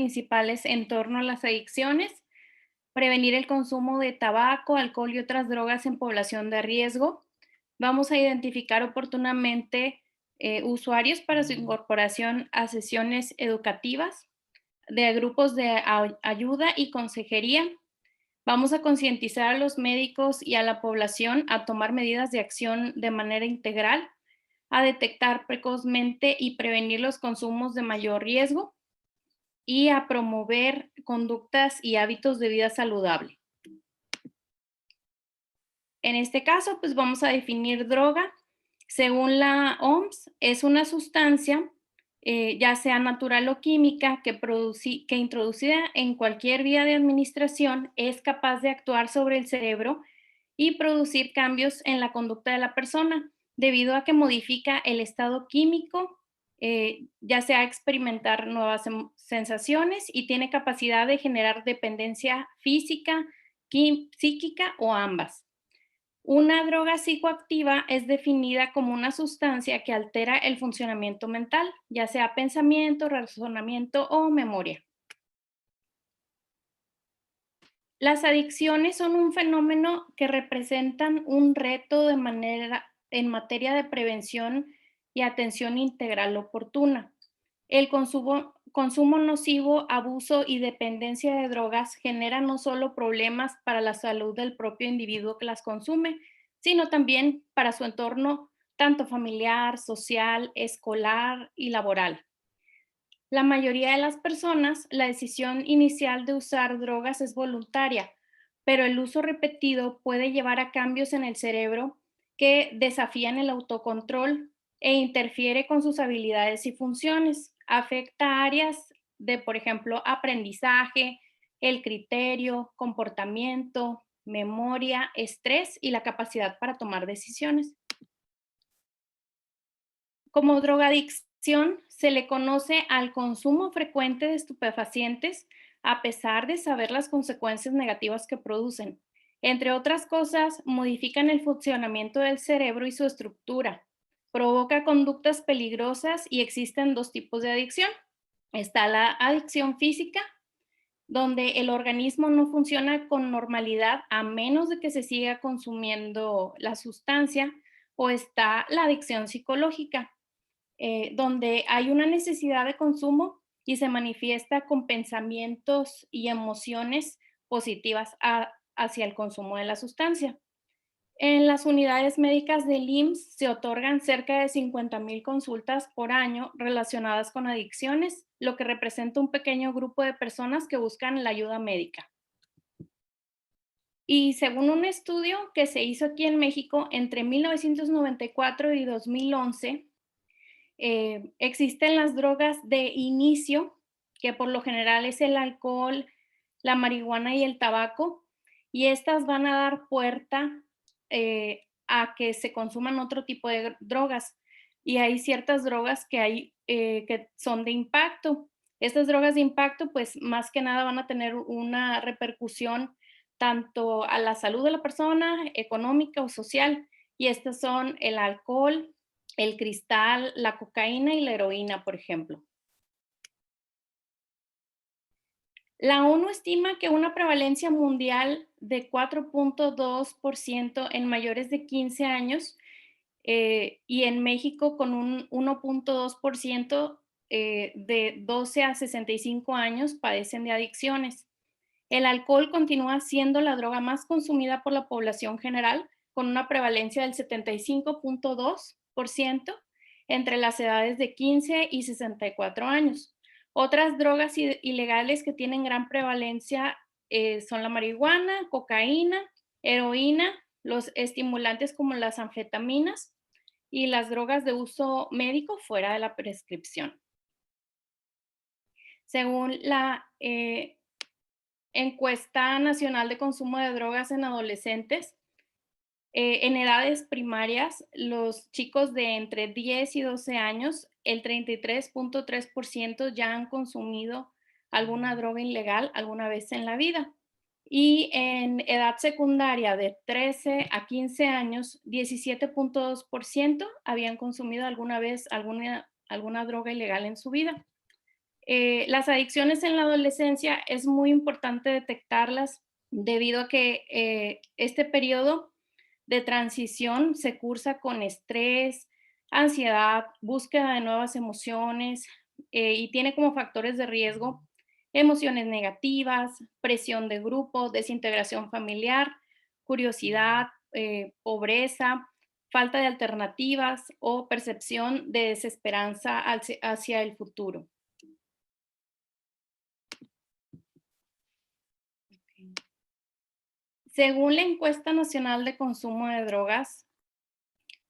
principales en torno a las adicciones, prevenir el consumo de tabaco, alcohol y otras drogas en población de riesgo. Vamos a identificar oportunamente usuarios para su incorporación a sesiones educativas, de grupos de ayuda y consejería. Vamos a concientizar a los médicos y a la población a tomar medidas de acción de manera integral, a detectar precozmente y prevenir los consumos de mayor riesgo y a promover conductas y hábitos de vida saludable. En este caso, pues vamos a definir droga. Según la OMS, es una sustancia, ya sea natural o química, que introducida en cualquier vía de administración es capaz de actuar sobre el cerebro y producir cambios en la conducta de la persona, debido a que modifica el estado químico, ya sea experimentar nuevas sensaciones y tiene capacidad de generar dependencia física, psíquica o ambas. Una droga psicoactiva es definida como una sustancia que altera el funcionamiento mental, ya sea pensamiento, razonamiento o memoria. Las adicciones son un fenómeno que representan un reto en materia de prevención y atención integral oportuna. El consumo nocivo, abuso y dependencia de drogas genera no solo problemas para la salud del propio individuo que las consume, sino también para su entorno, tanto familiar, social, escolar y laboral. La mayoría de las personas, la decisión inicial de usar drogas es voluntaria, pero el uso repetido puede llevar a cambios en el cerebro que desafían el autocontrol e interfiere con sus habilidades y funciones. Afecta áreas de, por ejemplo, aprendizaje, el criterio, comportamiento, memoria, estrés y la capacidad para tomar decisiones. Como drogadicción, se le conoce al consumo frecuente de estupefacientes a pesar de saber las consecuencias negativas que producen. Entre otras cosas, modifican el funcionamiento del cerebro y su estructura, provoca conductas peligrosas y existen dos tipos de adicción. Está la adicción física, donde el organismo no funciona con normalidad a menos de que se siga consumiendo la sustancia, o está la adicción psicológica, donde hay una necesidad de consumo y se manifiesta con pensamientos y emociones positivas hacia el consumo de la sustancia. En las unidades médicas del IMSS se otorgan cerca de 50,000 consultas por año relacionadas con adicciones, lo que representa un pequeño grupo de personas que buscan la ayuda médica. Y según un estudio que se hizo aquí en México entre 1994 y 2011, existen las drogas de inicio, que por lo general es el alcohol, la marihuana y el tabaco, y estas van a dar puerta a que se consuman otro tipo de drogas. Y hay ciertas drogas que son de impacto. Estas drogas de impacto, pues más que nada van a tener una repercusión tanto a la salud de la persona, económica o social, y estas son el alcohol, el cristal, la cocaína y la heroína, por ejemplo. La ONU estima que una prevalencia mundial de 4,2% en mayores de 15 años, y en México con un 1,2% de 12 a 65 años padecen de adicciones. El alcohol continúa siendo la droga más consumida por la población general, con una prevalencia del 75,2% entre las edades de 15 y 64 años. Otras drogas ilegales que tienen gran prevalencia son la marihuana, cocaína, heroína, los estimulantes como las anfetaminas y las drogas de uso médico fuera de la prescripción. Según la Encuesta Nacional de Consumo de Drogas en Adolescentes, en edades primarias, los chicos de entre 10 y 12 años, el 33,3% ya han consumido alguna droga ilegal alguna vez en la vida. Y en edad secundaria de 13 a 15 años, 17,2% habían consumido alguna vez alguna droga ilegal en su vida. Las adicciones en la adolescencia es muy importante detectarlas debido a que este periodo de transición se cursa con estrés, ansiedad, búsqueda de nuevas emociones y tiene como factores de riesgo emociones negativas, presión de grupo, desintegración familiar, curiosidad, pobreza, falta de alternativas o percepción de desesperanza hacia el futuro. Según la encuesta nacional de consumo de drogas,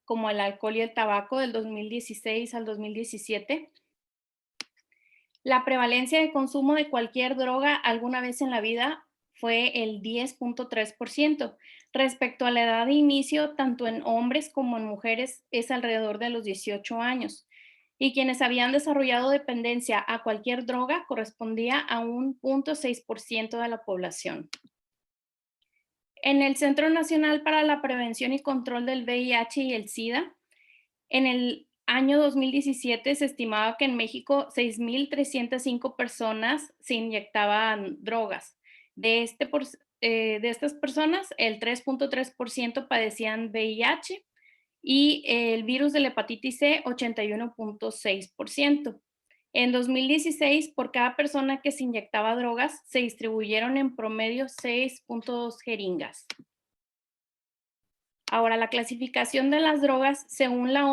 como el alcohol y el tabaco del 2016 al 2017, la prevalencia de consumo de cualquier droga alguna vez en la vida fue el 10.3%. Respecto a la edad de inicio, tanto en hombres como en mujeres, es alrededor de los 18 años. Y quienes habían desarrollado dependencia a cualquier droga correspondía a un 0.6% de la población. En el Centro Nacional para la Prevención y Control del VIH y el SIDA, en el año 2017 se estimaba que en México 6.305 personas se inyectaban drogas. De estas personas, el 3.3% padecían VIH y el virus de la hepatitis C, 81.6%. En 2016, por cada persona que se inyectaba drogas, se distribuyeron en promedio 6.2 jeringas. Ahora, la clasificación de las drogas, según la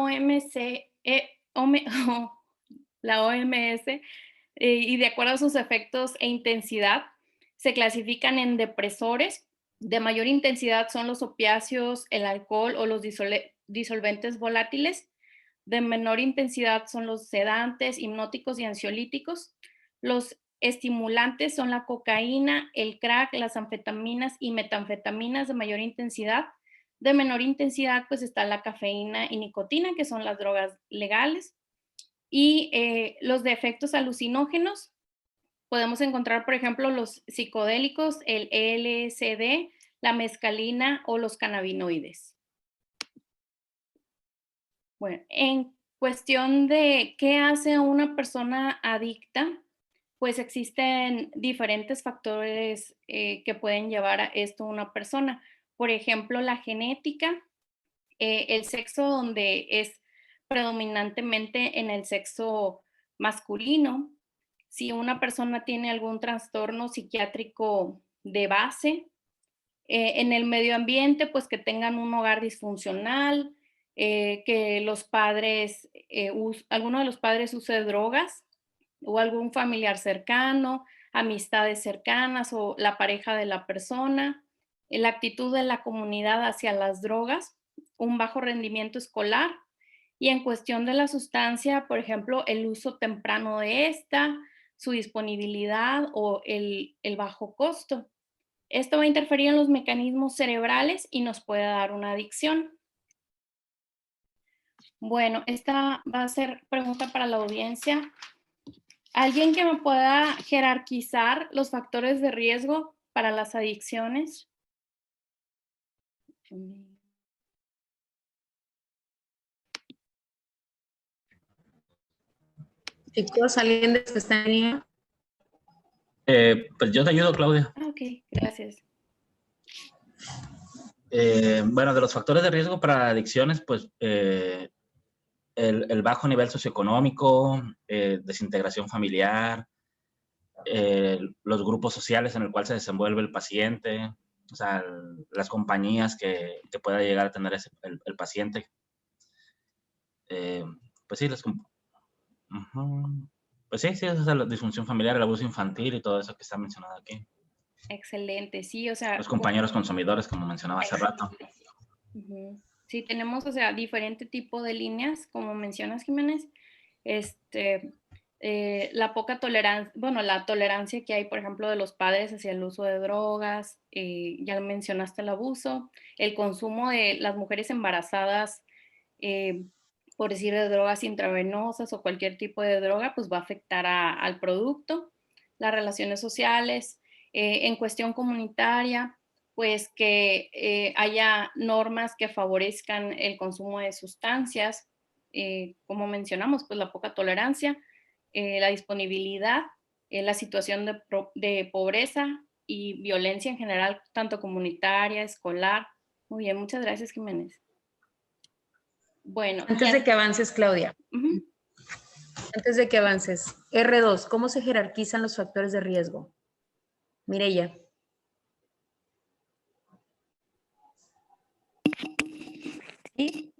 la OMS, y de acuerdo a sus efectos e intensidad, se clasifican en depresores. De mayor intensidad son los opiáceos, el alcohol o los disolventes volátiles. De menor intensidad son los sedantes, hipnóticos y ansiolíticos. Los estimulantes son la cocaína, el crack, las anfetaminas y metanfetaminas de mayor intensidad. De menor intensidad, pues está la cafeína y nicotina, que son las drogas legales. Y los de efectos alucinógenos, podemos encontrar, por ejemplo, los psicodélicos, el LSD, la mescalina o los cannabinoides. Bueno, en cuestión de qué hace a una persona adicta, pues existen diferentes factores que pueden llevar a esto a una persona. Por ejemplo, la genética, el sexo donde es predominantemente en el sexo masculino. Si una persona tiene algún trastorno psiquiátrico de base, en el medio ambiente, pues que tengan un hogar disfuncional, que los padres, alguno de los padres use drogas o algún familiar cercano, amistades cercanas o la pareja de la persona, la actitud de la comunidad hacia las drogas, un bajo rendimiento escolar y en cuestión de la sustancia, por ejemplo, el uso temprano de esta, su disponibilidad o el bajo costo. Esto va a interferir en los mecanismos cerebrales y nos puede dar una adicción. Bueno, esta va a ser pregunta para la audiencia. ¿Alguien que me pueda jerarquizar los factores de riesgo para las adicciones? Chicos, ¿alguien de los que está en línea? Pues yo te ayudo, Claudia. Ok, gracias. Bueno, de los factores de riesgo para adicciones, pues el bajo nivel socioeconómico, desintegración familiar, los grupos sociales en el cual se desenvuelve el paciente, o sea, las compañías que pueda llegar a tener el paciente. Pues sí, pues sí, esa es la disfunción familiar, el abuso infantil y todo eso que está mencionado aquí. Excelente, sí, o sea. Los compañeros consumidores, como mencionaba hace rato. Sí, tenemos, o sea, diferente tipo de líneas, como mencionas, Jiménez. La poca tolerancia, bueno, la tolerancia que hay, por ejemplo, de los padres hacia el uso de drogas, ya mencionaste el abuso, el consumo de las mujeres embarazadas, por decir, de drogas intravenosas o cualquier tipo de droga, pues va a afectar al producto, las relaciones sociales, en cuestión comunitaria, pues que haya normas que favorezcan el consumo de sustancias, como mencionamos, pues la poca tolerancia, la disponibilidad, la situación de pobreza y violencia en general, tanto comunitaria, escolar. Muy bien, muchas gracias, Jiménez. Bueno. Antes de que avances, Claudia. Uh-huh. Antes de que avances. R2, ¿cómo se jerarquizan los factores de riesgo? Mireya. Sí.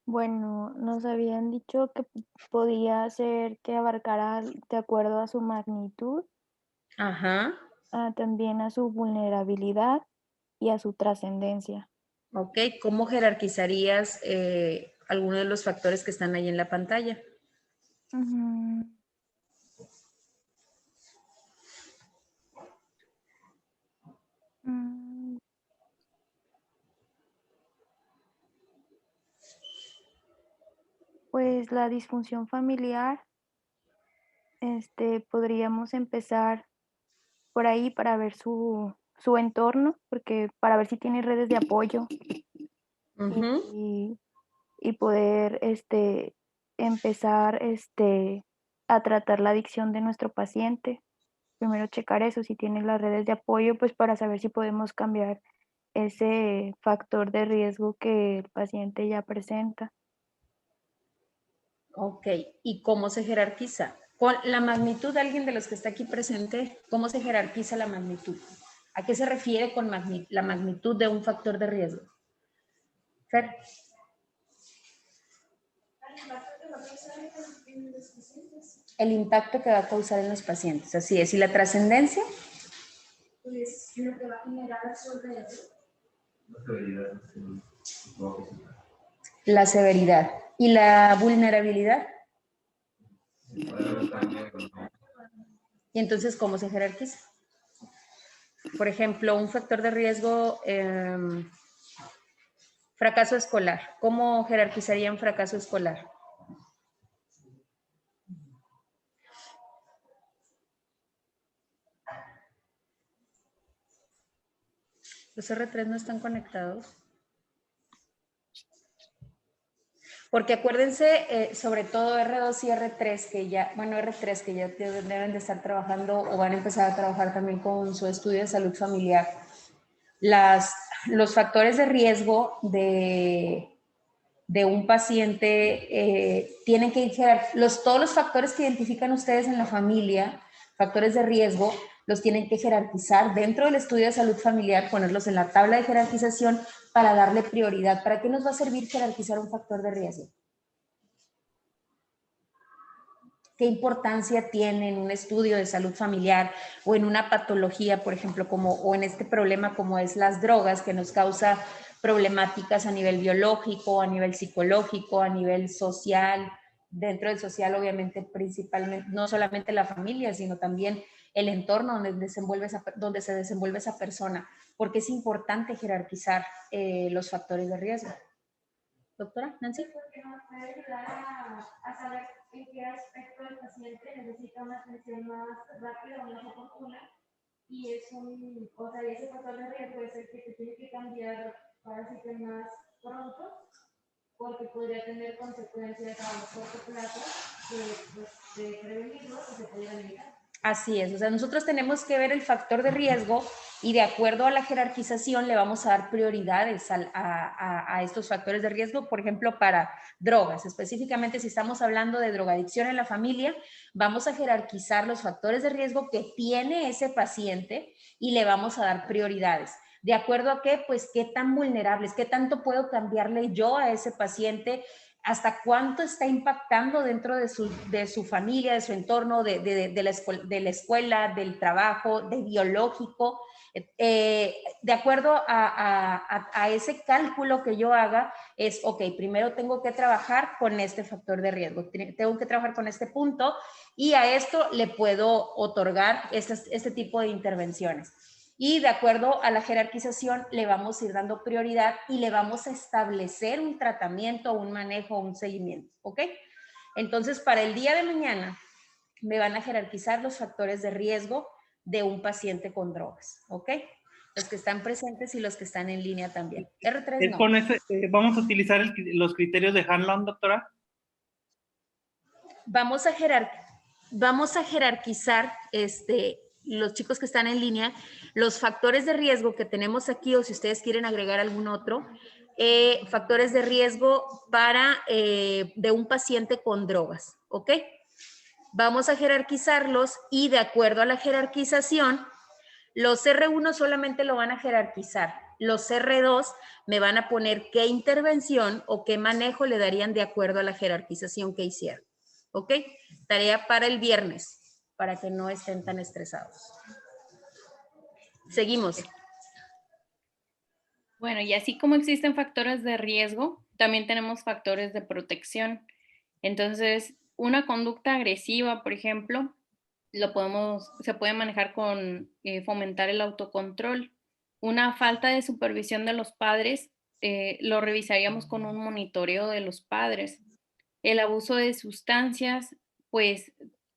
Bueno, nos habían dicho que podía ser que abarcara de acuerdo a su magnitud, Ajá. también a su vulnerabilidad y a su trascendencia. Ok, ¿cómo jerarquizarías alguno de los factores que están ahí en la pantalla? Uh-huh. Pues la disfunción familiar, podríamos empezar por ahí para ver su entorno, porque para ver si tiene redes de apoyo. Uh-huh. y poder empezar a tratar la adicción de nuestro paciente. Primero checar eso, si tiene las redes de apoyo, pues para saber si podemos cambiar ese factor de riesgo que el paciente ya presenta. Ok, ¿y cómo se jerarquiza? Con la magnitud de alguien de los que está aquí presente, ¿cómo se jerarquiza la magnitud? ¿A qué se refiere con la magnitud de un factor de riesgo? Fer. El impacto que va a causar en los pacientes, así es. ¿Y la trascendencia? Pues lo que va a generar sobre eso. La severidad. ¿Y la vulnerabilidad? Y entonces, ¿cómo se jerarquiza? Por ejemplo, un factor de riesgo, fracaso escolar. ¿Cómo jerarquizarían fracaso escolar? ¿Los R3 no están conectados? Porque acuérdense, sobre todo R2 y R3, que ya, bueno, R3 que ya deben de estar trabajando o van a empezar a trabajar también con su estudio de salud familiar. Los factores de riesgo de un paciente tienen que todos los factores que identifican ustedes en la familia, factores de riesgo, los tienen que jerarquizar dentro del estudio de salud familiar, ponerlos en la tabla de jerarquización para darle prioridad. ¿Para qué nos va a servir jerarquizar un factor de riesgo? ¿Qué importancia tiene en un estudio de salud familiar o en una patología, por ejemplo, o en este problema como es las drogas, que nos causa problemáticas a nivel biológico, a nivel psicológico, a nivel social? Dentro del social, obviamente, principalmente, no solamente la familia, sino también el entorno donde se desenvuelve esa persona. Porque es importante jerarquizar los factores de riesgo. Doctora, Nancy. Porque nos puede ayudar a saber en qué aspecto el paciente necesita una atención más rápida o más oportuna, y ese factor de riesgo es el que se tiene que cambiar para que sea más pronto, porque podría tener consecuencias a corto plazo de prevenirlo y se podrían evitar. Así es, o sea, nosotros tenemos que ver el factor de riesgo y de acuerdo a la jerarquización le vamos a dar prioridades a estos factores de riesgo. Por ejemplo, para drogas, específicamente si estamos hablando de drogadicción en la familia, vamos a jerarquizar los factores de riesgo que tiene ese paciente y le vamos a dar prioridades. ¿De acuerdo a qué? Pues qué tan vulnerables, qué tanto puedo cambiarle yo a ese paciente, hasta cuánto está impactando dentro de su familia, de su entorno, de la escuela, del trabajo, de biológico. De acuerdo a ese cálculo que yo haga, es, ok, primero tengo que trabajar con este factor de riesgo, tengo que trabajar con este punto y a esto le puedo otorgar este tipo de intervenciones. Y de acuerdo a la jerarquización le vamos a ir dando prioridad y le vamos a establecer un tratamiento, un manejo, un seguimiento, ¿ok? Entonces, para el día de mañana me van a jerarquizar los factores de riesgo de un paciente con drogas, ¿ok? Los que están presentes y los que están en línea también. R3 no. Con ese, ¿vamos a utilizar los criterios de Hanlon, doctora? Vamos a vamos a jerarquizar los chicos que están en línea, los factores de riesgo que tenemos aquí, o si ustedes quieren agregar algún otro, factores de riesgo de un paciente con drogas, ¿ok? Vamos a jerarquizarlos y de acuerdo a la jerarquización, los R1 solamente lo van a jerarquizar. Los R2 me van a poner qué intervención o qué manejo le darían de acuerdo a la jerarquización que hicieron. ¿Ok? Tarea para el viernes, para que no estén tan estresados. Seguimos. Bueno, y así como existen factores de riesgo, también tenemos factores de protección. Entonces, una conducta agresiva, por ejemplo, se puede manejar con fomentar el autocontrol. Una falta de supervisión de los padres, lo revisaríamos con un monitoreo de los padres. El abuso de sustancias, pues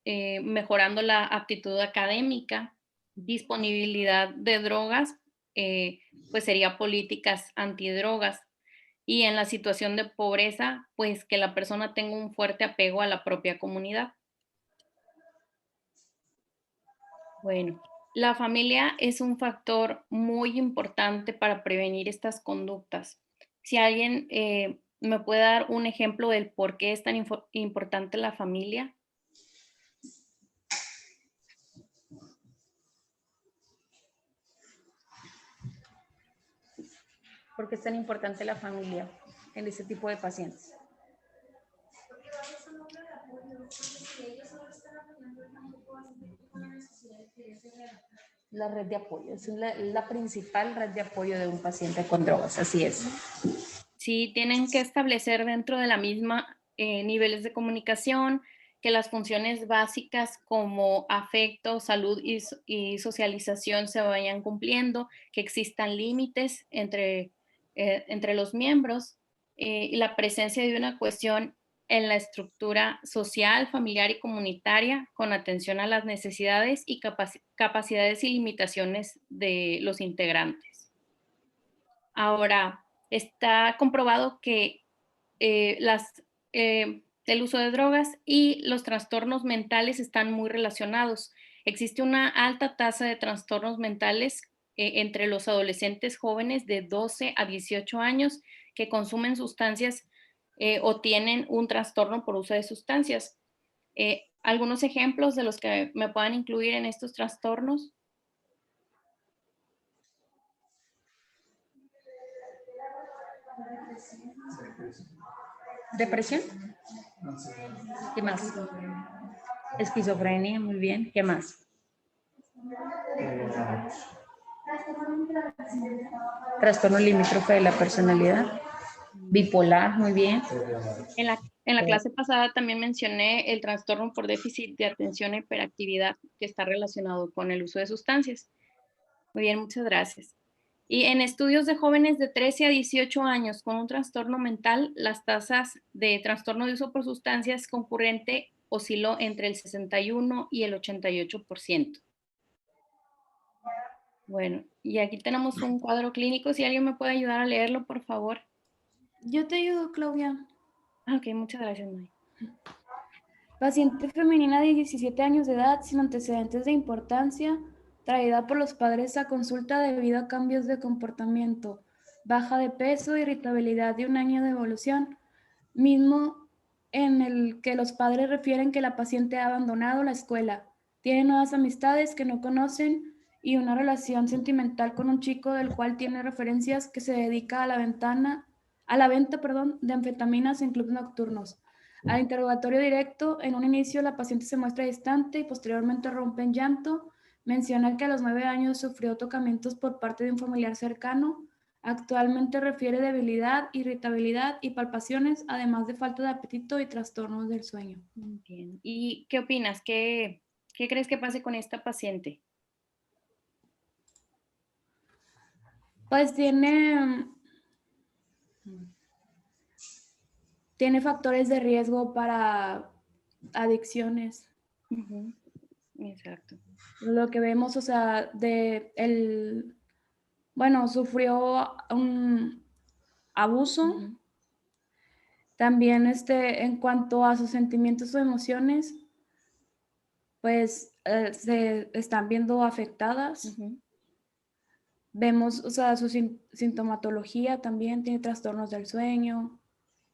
mejorando la aptitud académica, disponibilidad de drogas, pues sería políticas antidrogas. Y en la situación de pobreza, pues que la persona tenga un fuerte apego a la propia comunidad. Bueno, la familia es un factor muy importante para prevenir estas conductas. Si alguien me puede dar un ejemplo del por qué es tan importante la familia. ¿Por qué es tan importante la familia en este tipo de pacientes? La red de apoyo, es la principal red de apoyo de un paciente con drogas, así es. Sí, tienen que establecer dentro de la misma niveles de comunicación, que las funciones básicas como afecto, salud y socialización se vayan cumpliendo, que existan límites entre los miembros y la presencia de una cohesión en la estructura social, familiar y comunitaria con atención a las necesidades y capacidades y limitaciones de los integrantes. Ahora, está comprobado que el uso de drogas y los trastornos mentales están muy relacionados. Existe una alta tasa de trastornos mentales entre los adolescentes jóvenes de 12 a 18 años que consumen sustancias o tienen un trastorno por uso de sustancias. Algunos ejemplos de los que me puedan incluir en estos trastornos. ¿Depresión? ¿Qué más? Esquizofrenia, muy bien. ¿Qué más? Trastorno limítrofe de la personalidad. Bipolar, muy bien. En la clase pasada también mencioné el trastorno por déficit de atención e hiperactividad que está relacionado con el uso de sustancias. Muy bien, muchas gracias. Y en estudios de jóvenes de 13 a 18 años con un trastorno mental, las tasas de trastorno de uso por sustancias concurrente osciló entre el 61 y el 88%. Bueno, y aquí tenemos un cuadro clínico. Si alguien me puede ayudar a leerlo, por favor. Yo te ayudo, Claudia. Ok, muchas gracias, May. Paciente femenina de 17 años de edad sin antecedentes de importancia, traída por los padres a consulta debido a cambios de comportamiento, baja de peso, irritabilidad de un año de evolución, mismo en el que los padres refieren que la paciente ha abandonado la escuela, tiene nuevas amistades que no conocen y una relación sentimental con un chico del cual tiene referencias que se dedica a la venta, de anfetaminas en clubes nocturnos. Al interrogatorio directo, en un inicio la paciente se muestra distante y posteriormente rompe en llanto. Menciona que a los 9 años sufrió tocamientos por parte de un familiar cercano. Actualmente refiere debilidad, irritabilidad y palpaciones, además de falta de apetito y trastornos del sueño. Bien. ¿Y qué opinas? ¿Qué crees que pase con esta paciente? Pues tiene factores de riesgo para adicciones. Uh-huh. Exacto. Lo que vemos, o sea, sufrió un abuso. Uh-huh. También en cuanto a sus sentimientos o emociones, pues se están viendo afectadas. Ujú. Vemos, o sea, su sintomatología también tiene trastornos del sueño,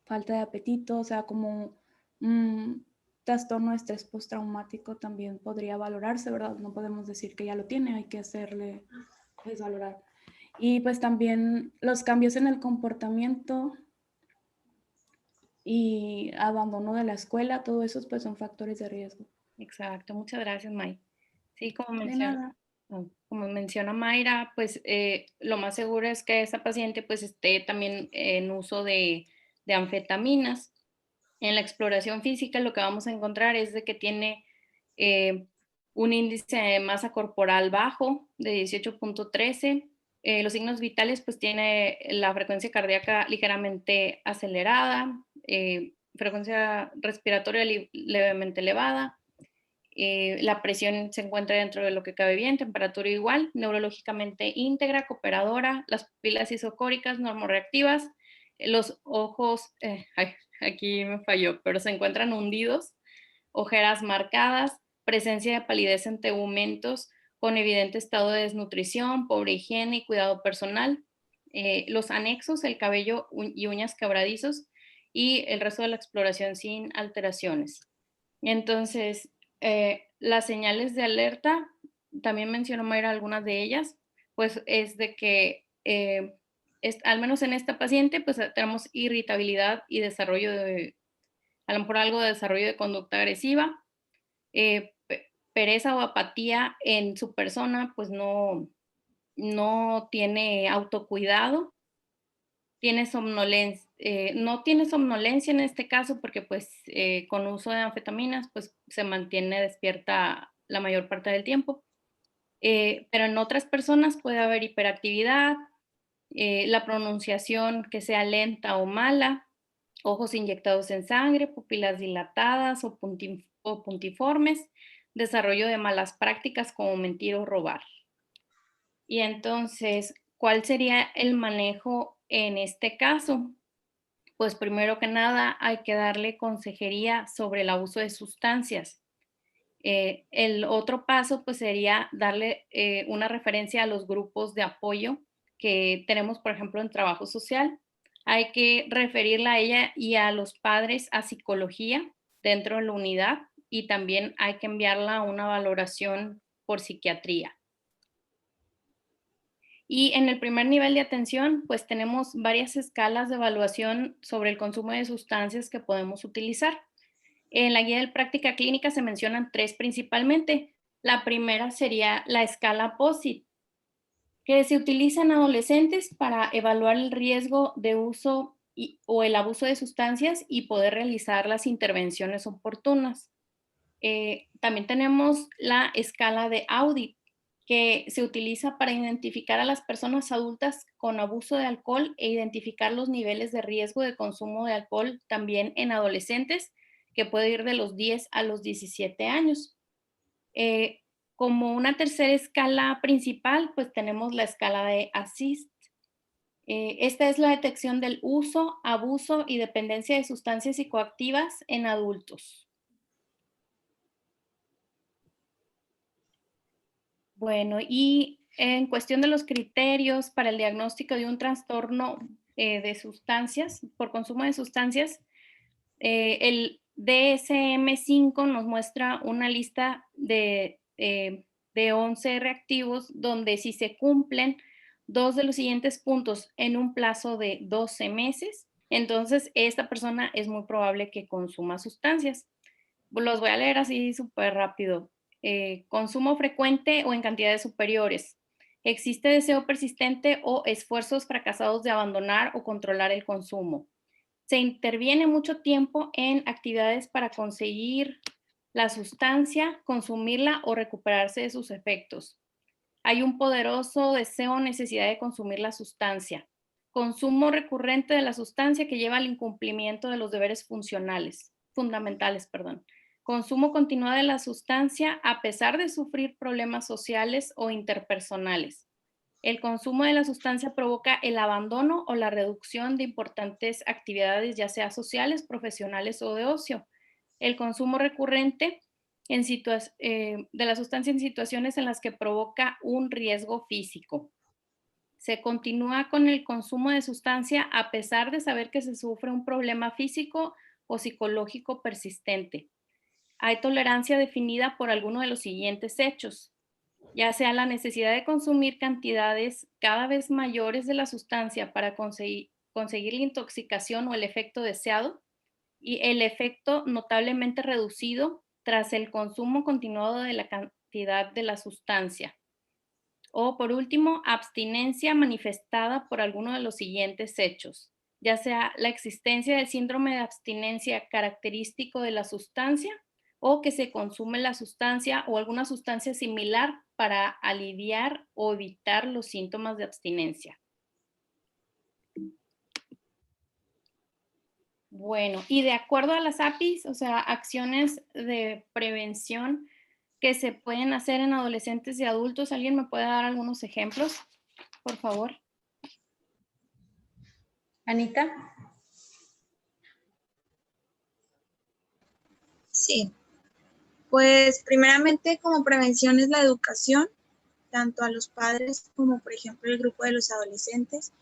falta de apetito, o sea, como un trastorno de estrés postraumático también podría valorarse, ¿verdad? No podemos decir que ya lo tiene, hay que hacerle, pues, valorar. Y pues también los cambios en el comportamiento y abandono de la escuela, todo eso pues son factores de riesgo. Exacto, muchas gracias, May. Sí, De nada. como menciona Mayra, pues lo más seguro es que esa paciente pues esté también en uso de anfetaminas. En la exploración física lo que vamos a encontrar es de que tiene un índice de masa corporal bajo de 18.13. Los signos vitales pues tiene la frecuencia cardíaca ligeramente acelerada, frecuencia respiratoria levemente elevada, la presión se encuentra dentro de lo que cabe bien, temperatura igual, neurológicamente íntegra, cooperadora, las pupilas isocóricas, normorreactivas, los ojos, aquí me falló, pero se encuentran hundidos, ojeras marcadas, presencia de palidez en tegumentos, con evidente estado de desnutrición, pobre higiene y cuidado personal, los anexos, el cabello y uñas quebradizos, y el resto de la exploración sin alteraciones. Entonces, las señales de alerta, también mencionó Mayra algunas de ellas, pues es de que al menos en esta paciente, pues tenemos irritabilidad y desarrollo a lo mejor algo de desarrollo de conducta agresiva, pereza o apatía en su persona, pues no tiene autocuidado, tiene somnolencia, no tiene somnolencia en este caso porque pues con uso de anfetaminas pues se mantiene despierta la mayor parte del tiempo. Pero en otras personas puede haber hiperactividad, la pronunciación que sea lenta o mala, ojos inyectados en sangre, pupilas dilatadas o puntiformes, desarrollo de malas prácticas como mentir o robar. Y entonces, ¿cuál sería el manejo en este caso? Pues primero que nada hay que darle consejería sobre el abuso de sustancias. El otro paso pues sería darle una referencia a los grupos de apoyo que tenemos, por ejemplo, en trabajo social. Hay que referirla a ella y a los padres a psicología dentro de la unidad y también hay que enviarla a una valoración por psiquiatría. Y en el primer nivel de atención, pues tenemos varias escalas de evaluación sobre el consumo de sustancias que podemos utilizar. En la guía de práctica clínica se mencionan 3 principalmente. La primera sería la escala POSIT, que se utiliza en adolescentes para evaluar el riesgo de uso o el abuso de sustancias y poder realizar las intervenciones oportunas. También tenemos la escala de Audit, que se utiliza para identificar a las personas adultas con abuso de alcohol e identificar los niveles de riesgo de consumo de alcohol también en adolescentes, que puede ir de los 10 a los 17 años. Como una tercera escala principal, pues tenemos la escala de ASSIST. Esta es la detección del uso, abuso y dependencia de sustancias psicoactivas en adultos. Bueno, y en cuestión de los criterios para el diagnóstico de un trastorno de sustancias, por consumo de sustancias, el DSM-5 nos muestra una lista de 11 reactivos donde si se cumplen 2 de los siguientes puntos en un plazo de 12 meses, entonces esta persona es muy probable que consuma sustancias. Los voy a leer así súper rápido. Consumo frecuente o en cantidades superiores. Existe deseo persistente o esfuerzos fracasados de abandonar o controlar el consumo. Se interviene mucho tiempo en actividades para conseguir la sustancia, consumirla o recuperarse de sus efectos. Hay un poderoso deseo o necesidad de consumir la sustancia. Consumo recurrente de la sustancia que lleva al incumplimiento de los deberes fundamentales. Consumo continuado de la sustancia a pesar de sufrir problemas sociales o interpersonales. El consumo de la sustancia provoca el abandono o la reducción de importantes actividades, ya sea sociales, profesionales o de ocio. El consumo recurrente de la sustancia en situaciones en las que provoca un riesgo físico. Se continúa con el consumo de sustancia a pesar de saber que se sufre un problema físico o psicológico persistente. Hay tolerancia definida por alguno de los siguientes hechos, ya sea la necesidad de consumir cantidades cada vez mayores de la sustancia para conseguir la intoxicación o el efecto deseado, y el efecto notablemente reducido tras el consumo continuado de la cantidad de la sustancia. O por último, abstinencia manifestada por alguno de los siguientes hechos, ya sea la existencia del síndrome de abstinencia característico de la sustancia o que se consume la sustancia o alguna sustancia similar para aliviar o evitar los síntomas de abstinencia. Bueno, y de acuerdo a las APIs, o sea, acciones de prevención que se pueden hacer en adolescentes y adultos, ¿alguien me puede dar algunos ejemplos, por favor? Anita. Sí, pues primeramente como prevención es la educación, tanto a los padres como por ejemplo el grupo de los adolescentes,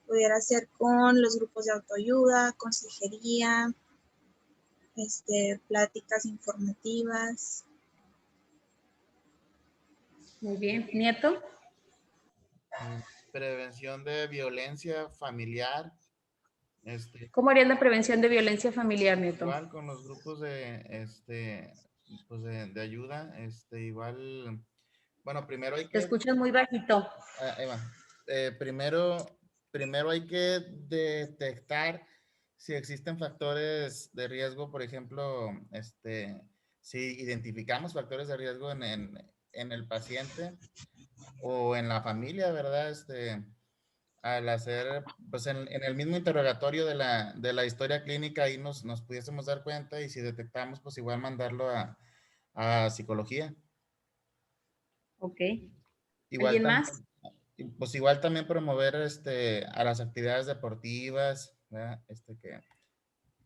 pudiera ser con los grupos de autoayuda, consejería, pláticas informativas. Muy bien. Nieto. Prevención de violencia familiar. ¿Cómo harías la prevención de violencia familiar, Nieto? Igual con los grupos pues de ayuda, igual, bueno, primero hay que... Te escuchas muy bajito. Ahí va. Primero hay que detectar si existen factores de riesgo, por ejemplo, si identificamos factores de riesgo en el paciente o en la familia, ¿verdad? Al hacer, pues en el mismo interrogatorio de la historia clínica, ahí nos pudiésemos dar cuenta, y si detectamos, pues igual mandarlo a psicología. Ok. Igual ¿Alguien más? Pues igual también promover a las actividades deportivas, ¿verdad?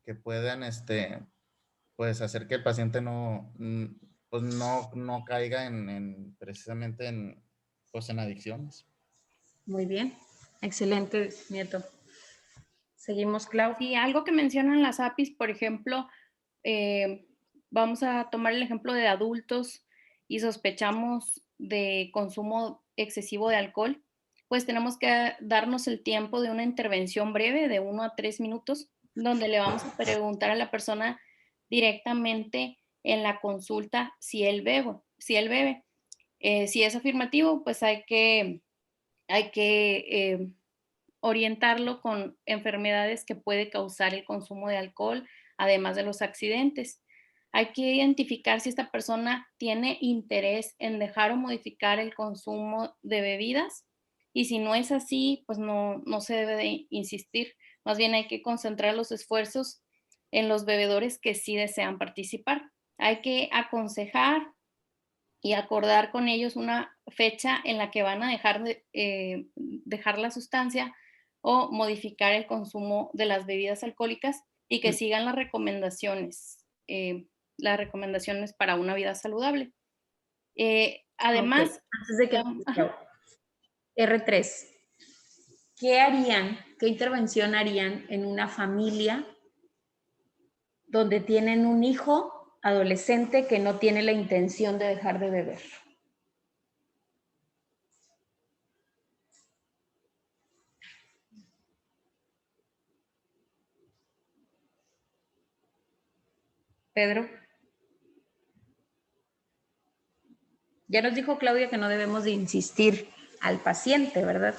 Que puedan pues hacer que el paciente pues no caiga precisamente pues en adicciones. Muy bien. Excelente, Nieto. Seguimos, Clau. Sí, algo que mencionan las APIs, por ejemplo, vamos a tomar el ejemplo de adultos y sospechamos de consumo excesivo de alcohol, pues tenemos que darnos el tiempo de una intervención breve de 1 a 3 minutos, donde le vamos a preguntar a la persona directamente en la consulta si él bebe. Si es afirmativo, pues hay que orientarlo con enfermedades que puede causar el consumo de alcohol, además de los accidentes. Hay que identificar si esta persona tiene interés en dejar o modificar el consumo de bebidas, y si no es así, pues no se debe de insistir. Más bien hay que concentrar los esfuerzos en los bebedores que sí desean participar. Hay que aconsejar y acordar con ellos una fecha en la que van a dejar la sustancia o modificar el consumo de las bebidas alcohólicas, y que sigan las recomendaciones para una vida saludable. Además, okay. Antes de que R3, ¿qué intervención harían en una familia donde tienen un hijo adolescente que no tiene la intención de dejar de beber? Pedro. Ya nos dijo Claudia que no debemos de insistir al paciente, ¿verdad?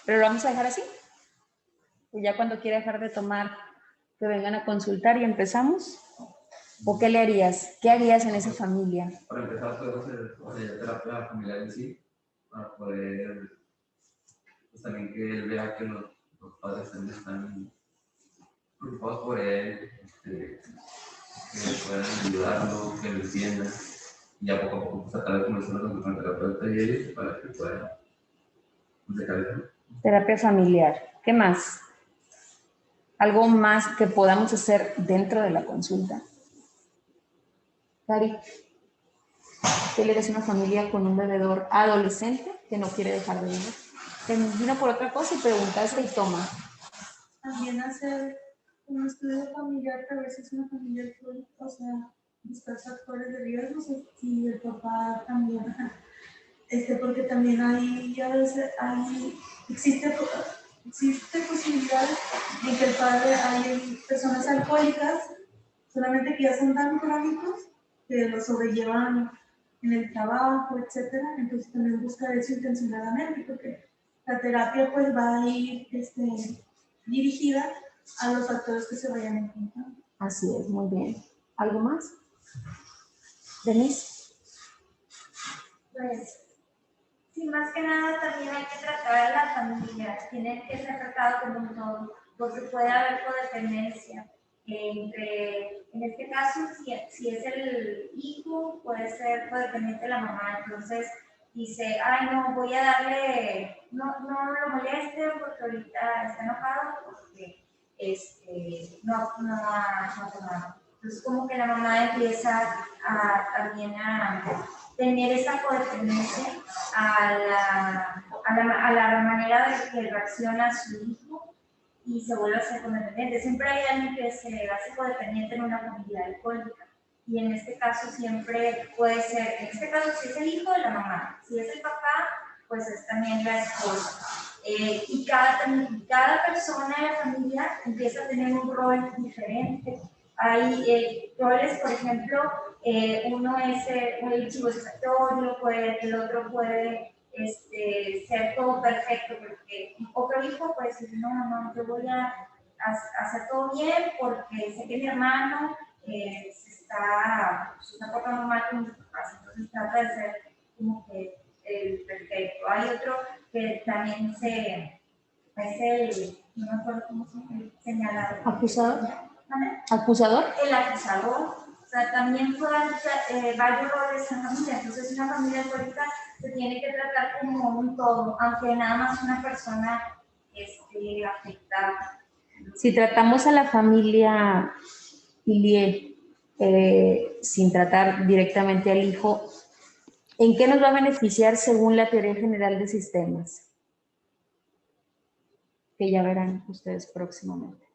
Pero lo vamos a dejar así. Y ya cuando quiera dejar de tomar, que vengan a consultar y empezamos. ¿O qué le harías? ¿Qué harías en esa familia? Para empezar, podemos hacer terapia familiar en sí, para poder, pues también que él vea que los padres también están preocupados por él, que puedan ayudarlo, que lo entiendan, y ya poco a poco pues, tratar de conversarlo con el terapeuta y ellos para que puedan dejar eso. Terapia familiar. ¿Qué más? ¿Algo más que podamos hacer dentro de la consulta? Cari. que él es una familia con un bebedor adolescente que no quiere dejar de beber. Te vino por otra cosa y preguntaste y toma. También hacer un estudio familiar para ver si es una familia alcohólica, o sea, buscar factores de riesgo, si el papá también, porque también hay, a veces, existe posibilidad de que el padre, hay personas alcohólicas, solamente que ya son tan crónicos que lo sobrellevan en el trabajo, etcétera. Entonces también buscar eso intencionadamente, porque la terapia pues va a ir dirigida a los factores que se vayan encontrando. Así es, muy bien. ¿Algo más? Denise. Pues, sí, más que nada también hay que tratar a la familia, tiene que ser tratado como un todo, porque puede haber codependencia. En este caso, si es el hijo, puede ser codependiente de la mamá, entonces dice, ay no, voy a darle, no lo moleste porque ahorita está enojado, porque no ha tomado. Entonces como que la mamá empieza también a tener esa codependencia a la manera de que reacciona su hijo y se vuelve a ser codependiente. Siempre hay alguien que se hace codependiente en una familia alcohólica. Y en este caso siempre puede ser, en este caso si es el hijo de la mamá, si es el papá, pues es también la esposa. Y cada persona de la familia empieza a tener un rol diferente. Hay roles, por ejemplo, uno es el chivo expiatorio, el otro puede ser todo perfecto, porque otro hijo puede decir, no, yo voy a hacer todo bien porque sé que mi hermano se está portando mal con mis papás, entonces trata de ser como que el perfecto. Hay otro que también no me acuerdo cómo se llama, señalado. ¿Acusador? ¿Vale? ¿Acusador? El acusador. O sea, también pueden varios roles en la familia. Entonces, una familia alcohólica se tiene que tratar como un todo, aunque nada más una persona esté afectada. Si tratamos a la familia Ilie sin tratar directamente al hijo, ¿en qué nos va a beneficiar según la teoría general de sistemas? Que ya verán ustedes próximamente.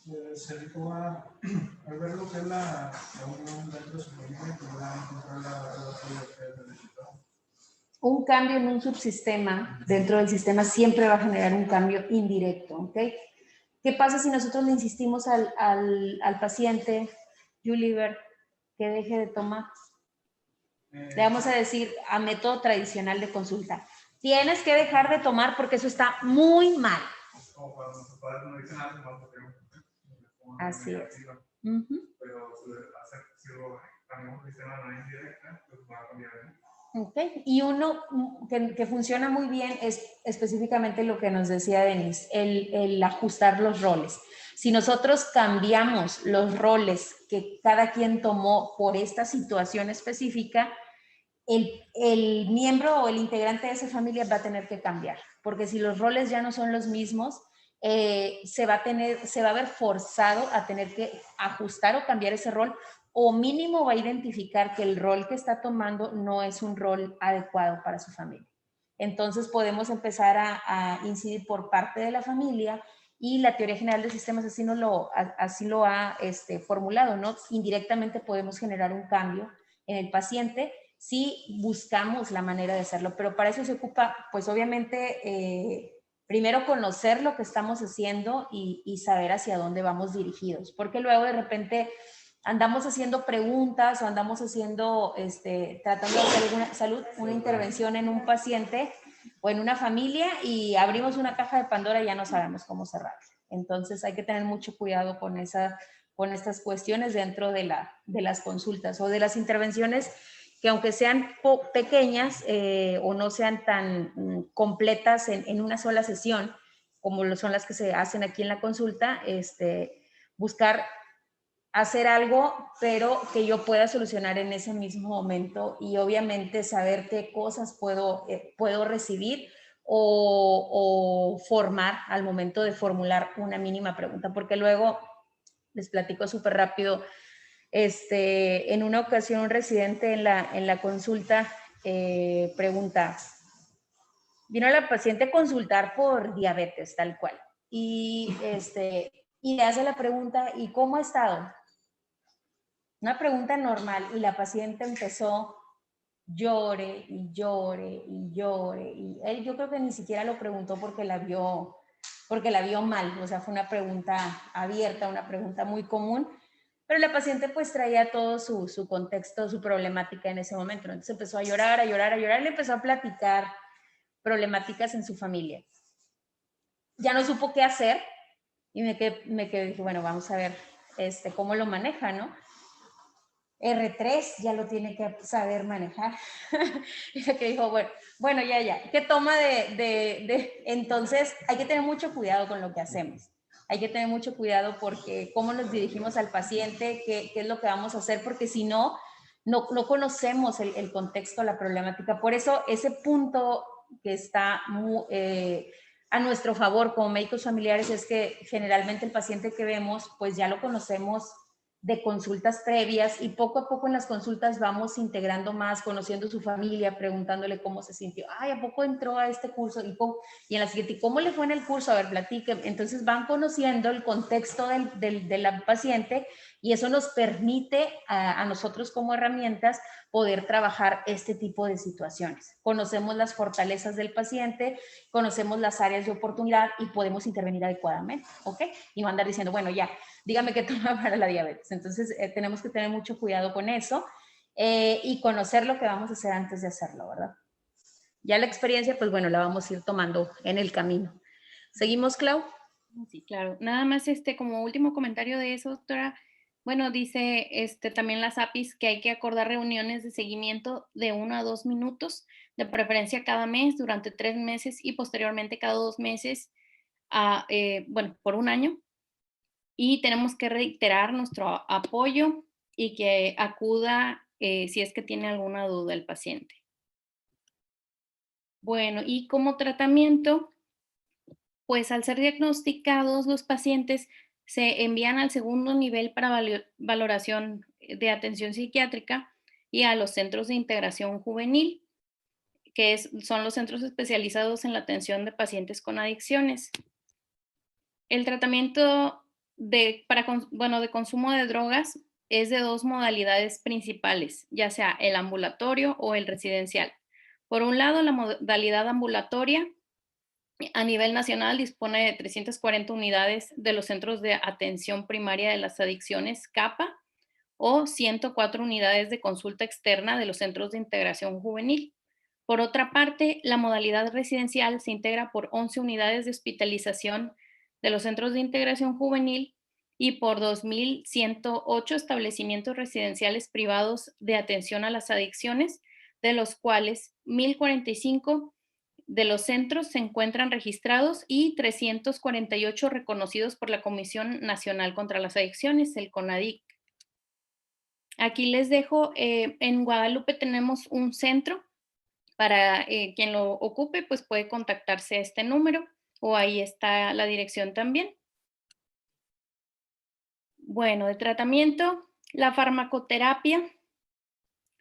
El hijo va a ver lo que es la unión dentro de su familia y va a encontrar la relación que necesitamos. Un cambio en un subsistema dentro del sistema siempre va a generar un cambio indirecto, ¿ok? ¿Qué pasa si nosotros le insistimos al paciente, Juliver, que deje de tomar? Le vamos a decir a método tradicional de consulta, tienes que dejar de tomar porque eso está muy mal. Como cuando nuestros padres no dicen nada, más porque así es. Pero si lo cambiamos de sistema de manera indirecta, pues va a cambiar. Okay. Y uno que funciona muy bien es específicamente lo que nos decía Denise, el ajustar los roles. Si nosotros cambiamos los roles que cada quien tomó por esta situación específica, el miembro o el integrante de esa familia va a tener que cambiar, porque si los roles ya no son los mismos, se va a ver forzado a tener que ajustar o cambiar ese rol, o mínimo va a identificar que el rol que está tomando no es un rol adecuado para su familia. Entonces podemos empezar a incidir por parte de la familia, y la teoría general de sistemas así lo ha formulado, ¿no? Indirectamente podemos generar un cambio en el paciente si buscamos la manera de hacerlo, pero para eso se ocupa, pues obviamente, primero conocer lo que estamos haciendo y saber hacia dónde vamos dirigidos, porque luego de repente andamos haciendo preguntas o andamos haciendo, tratando de hacer una intervención en un paciente o en una familia y abrimos una caja de Pandora y ya no sabemos cómo cerrar. Entonces hay que tener mucho cuidado con estas cuestiones dentro de las consultas o de las intervenciones, que aunque sean pequeñas o no sean tan completas en una sola sesión, como son las que se hacen aquí en la consulta, buscar hacer algo, pero que yo pueda solucionar en ese mismo momento, y obviamente saber qué cosas puedo recibir o formar al momento de formular una mínima pregunta, porque luego, les platico súper rápido, En una ocasión un residente en la consulta pregunta, vino la paciente a consultar por diabetes, tal cual, y le hace la pregunta, ¿y cómo ha estado? Una pregunta normal, y la paciente empezó llore y llore y llore, y él yo creo que ni siquiera lo preguntó porque la vio mal, o sea, fue una pregunta abierta, una pregunta muy común, pero la paciente pues traía todo su contexto, su problemática en ese momento, ¿no? Entonces empezó a llorar, a llorar, a llorar, le empezó a platicar problemáticas en su familia. Ya no supo qué hacer y me quedé, dije, bueno, vamos a ver cómo lo maneja, ¿no? R3 ya lo tiene que saber manejar. Y que dijo, bueno, ya. ¿Qué toma Entonces, hay que tener mucho cuidado con lo que hacemos. Hay que tener mucho cuidado porque cómo nos dirigimos al paciente, qué es lo que vamos a hacer, porque si no conocemos el contexto, la problemática. Por eso, ese punto que está a nuestro favor como médicos familiares es que generalmente el paciente que vemos, pues ya lo conocemos de consultas previas y poco a poco en las consultas vamos integrando más, conociendo su familia, preguntándole cómo se sintió. Ay, ¿a poco entró a este curso? Y en la siguiente, ¿cómo le fue en el curso? A ver, platique. Entonces van conociendo el contexto de la paciente y eso nos permite a nosotros como herramientas poder trabajar este tipo de situaciones. Conocemos las fortalezas del paciente, conocemos las áreas de oportunidad y podemos intervenir adecuadamente, ¿ok? Y no andar diciendo, bueno, ya, dígame qué toma para la diabetes. Entonces, tenemos que tener mucho cuidado con eso y conocer lo que vamos a hacer antes de hacerlo, ¿verdad? Ya la experiencia, pues bueno, la vamos a ir tomando en el camino. ¿Seguimos, Clau? Sí, claro. Nada más como último comentario de eso, doctora. Bueno, dice también las APIs que hay que acordar reuniones de seguimiento de 1 a 2 minutos, de preferencia cada mes, durante 3 meses y posteriormente cada 2 meses, por 1 año. Y tenemos que reiterar nuestro apoyo y que acuda si es que tiene alguna duda el paciente. Bueno, y como tratamiento, pues al ser diagnosticados, los pacientes se envían al segundo nivel para valoración de atención psiquiátrica y a los centros de integración juvenil, que son los centros especializados en la atención de pacientes con adicciones. El tratamiento de consumo de drogas es de 2 modalidades principales, ya sea el ambulatorio o el residencial. Por un lado, la modalidad ambulatoria a nivel nacional dispone de 340 unidades de los Centros de Atención Primaria de las Adicciones, CAPA, o 104 unidades de consulta externa de los Centros de Integración Juvenil. Por otra parte, la modalidad residencial se integra por 11 unidades de hospitalización de los Centros de Integración Juvenil y por 2.108 establecimientos residenciales privados de atención a las adicciones, de los cuales 1.045 de los centros se encuentran registrados y 348 reconocidos por la Comisión Nacional contra las Adicciones, el CONADIC. Aquí les dejo, en Guadalupe tenemos un centro para quien lo ocupe, pues puede contactarse a este número o ahí está la dirección también. Bueno, de tratamiento, la farmacoterapia.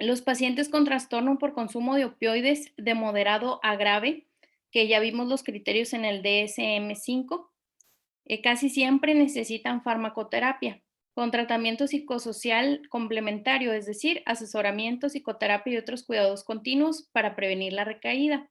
Los pacientes con trastorno por consumo de opioides de moderado a grave, que ya vimos los criterios en el DSM-5, casi siempre necesitan farmacoterapia con tratamiento psicosocial complementario, es decir, asesoramiento, psicoterapia y otros cuidados continuos para prevenir la recaída.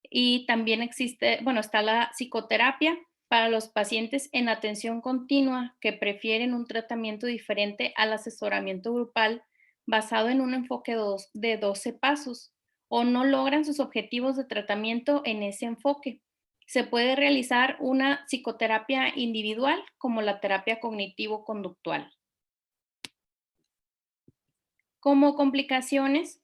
Y también está la psicoterapia para los pacientes en atención continua que prefieren un tratamiento diferente al asesoramiento grupal basado en un enfoque de 12 pasos o no logran sus objetivos de tratamiento en ese enfoque. Se puede realizar una psicoterapia individual como la terapia cognitivo-conductual. Como complicaciones,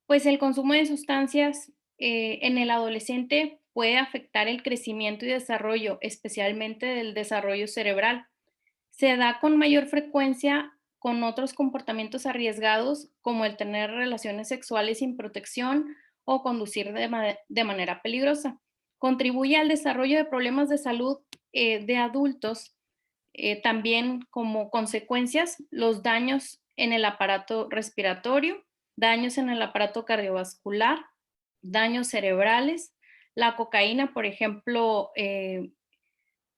pues el consumo de sustancias en el adolescente puede afectar el crecimiento y desarrollo, especialmente del desarrollo cerebral. Se da con mayor frecuencia con otros comportamientos arriesgados, como el tener relaciones sexuales sin protección o conducir de manera peligrosa. Contribuye al desarrollo de problemas de salud de adultos. También como consecuencias, los daños en el aparato respiratorio, daños en el aparato cardiovascular, daños cerebrales. La cocaína, por ejemplo,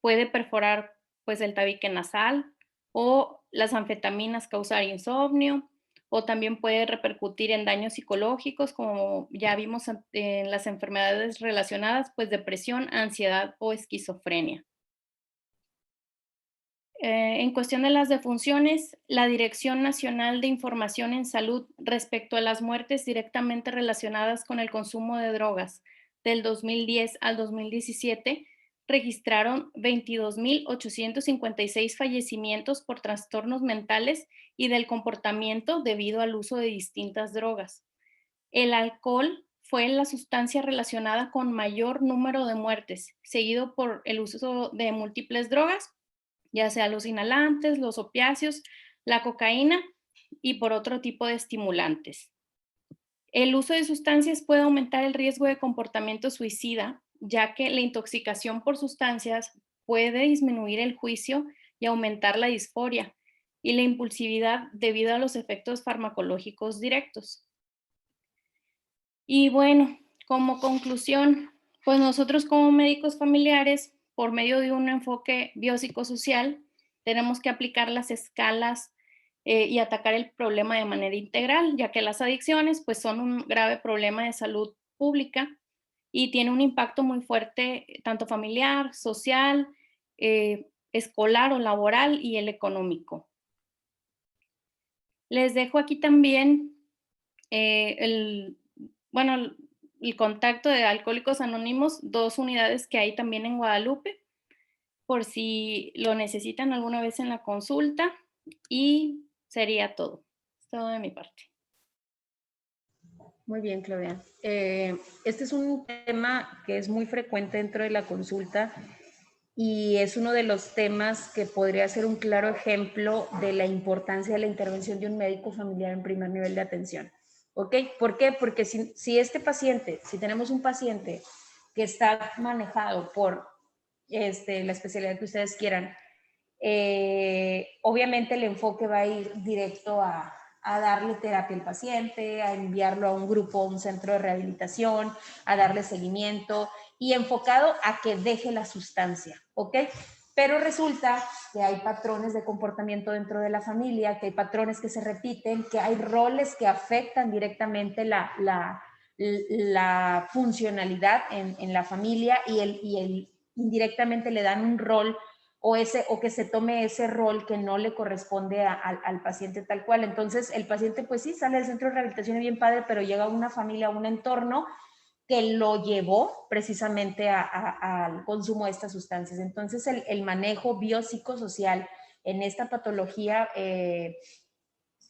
puede perforar pues, el tabique nasal, o las anfetaminas causar insomnio, o también puede repercutir en daños psicológicos, como ya vimos en las enfermedades relacionadas, pues depresión, ansiedad o esquizofrenia. En cuestión de las defunciones, la Dirección Nacional de Información en Salud respecto a las muertes directamente relacionadas con el consumo de drogas del 2010 al 2017 registraron 22.856 fallecimientos por trastornos mentales y del comportamiento debido al uso de distintas drogas. El alcohol fue la sustancia relacionada con mayor número de muertes, seguido por el uso de múltiples drogas, ya sea los inhalantes, los opiáceos, la cocaína y por otro tipo de estimulantes. El uso de sustancias puede aumentar el riesgo de comportamiento suicida, ya que la intoxicación por sustancias puede disminuir el juicio y aumentar la disforia y la impulsividad debido a los efectos farmacológicos directos. Y bueno, como conclusión, pues nosotros como médicos familiares, por medio de un enfoque biopsicosocial, tenemos que aplicar las escalas y atacar el problema de manera integral, ya que las adicciones pues, son un grave problema de salud pública y tiene un impacto muy fuerte, tanto familiar, social, escolar o laboral y el económico. Les dejo aquí también el contacto de Alcohólicos Anónimos, 2 unidades que hay también en Guadalupe, por si lo necesitan alguna vez en la consulta, y sería todo. Es todo de mi parte. Muy bien, Claudia. Este es un tema que es muy frecuente dentro de la consulta y es uno de los temas que podría ser un claro ejemplo de la importancia de la intervención de un médico familiar en primer nivel de atención. ¿Ok? ¿Por qué? Porque si tenemos un paciente que está manejado por la especialidad que ustedes quieran, obviamente el enfoque va a ir directo a darle terapia al paciente, a enviarlo a un grupo, a un centro de rehabilitación, a darle seguimiento y enfocado a que deje la sustancia, ¿ok? Pero resulta que hay patrones de comportamiento dentro de la familia, que hay patrones que se repiten, que hay roles que afectan directamente la funcionalidad en la familia y indirectamente le dan un rol o que se tome ese rol que no le corresponde al paciente tal cual. Entonces, el paciente, pues sí, sale del centro de rehabilitación bien padre, pero llega a una familia, a un entorno que lo llevó precisamente al consumo de estas sustancias. Entonces, el manejo biopsicosocial en esta patología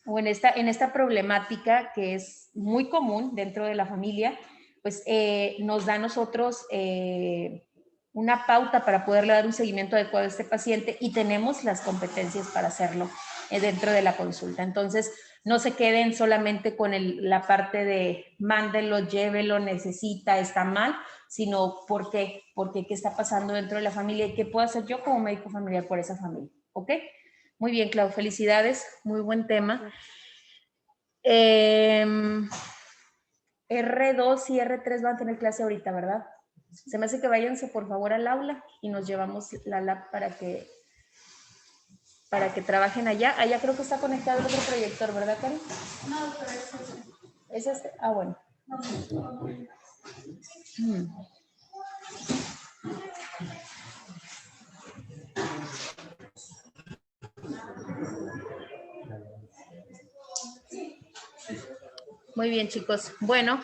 o en esta problemática que es muy común dentro de la familia, pues nos da a nosotros una pauta para poderle dar un seguimiento adecuado a este paciente y tenemos las competencias para hacerlo dentro de la consulta. Entonces, no se queden solamente con la parte de mándelo, llévelo, necesita, está mal, sino ¿por qué? Porque qué está pasando dentro de la familia y qué puedo hacer yo como médico familiar por esa familia. ¿Ok? Muy bien, Clau, felicidades, muy buen tema. R2 y R3 van a tener clase ahorita, ¿verdad? Se me hace que váyanse por favor al aula y nos llevamos la lab para que trabajen allá. Allá creo que está conectado el otro proyector, ¿verdad, Karen? No, pero es ese. ¿Es este? Ah, bueno. Muy bien, chicos. Bueno,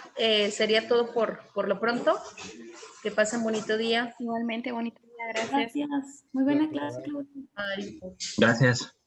sería todo por lo pronto. Que pasen bonito día. Igualmente, bonito día. Gracias. Gracias. Muy buena clase, Claudia. Gracias.